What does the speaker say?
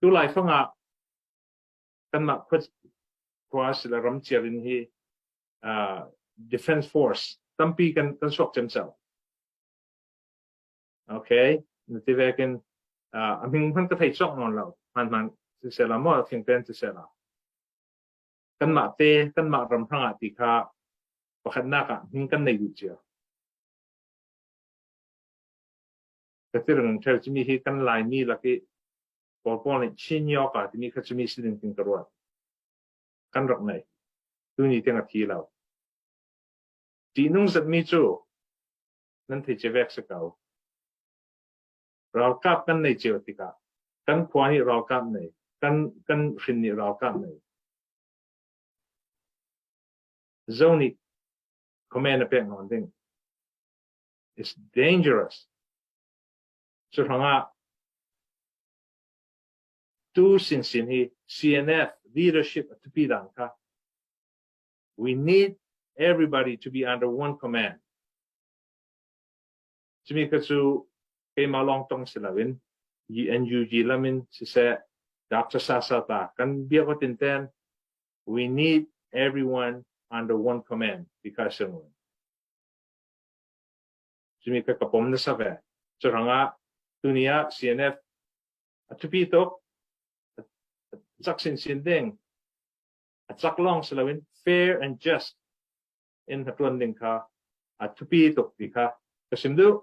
tu lai fanga kan ma khut kwa sila ram chiarin hi defense force tampi kan sok chemsel okay nati vekin aming han ka thai sok non lo man sela mo thing pen sela kan ma te kan ma ram hanga ti kha pakhat na ka hing kan nei du chia katirang chimi hi kan lai mi la ki pol ni chin yo ka ti ni kha chimi sin tin karwa kan rak nei tu ni tenga thi lo ti nung zat mi chu nan thei che vek sa kau rau kap kan nei cheu ti ka kan khwa ni rau kap nei kan hrin ni rau kap nei zoni command pek non ding is dangerous so hanga tu sin hi CNF leadership to be done ka we need everybody to be under one command chimi ka chu ke ma long tong silawin UG lamin si se Dr. Sasata kan bia ko tinten we need everyone under one command because chimi ka kapom na sa ve so hanga dunia CNF atupito saksin sinding at saklong silawin fair and just in the funding ka atupito dika kasimdu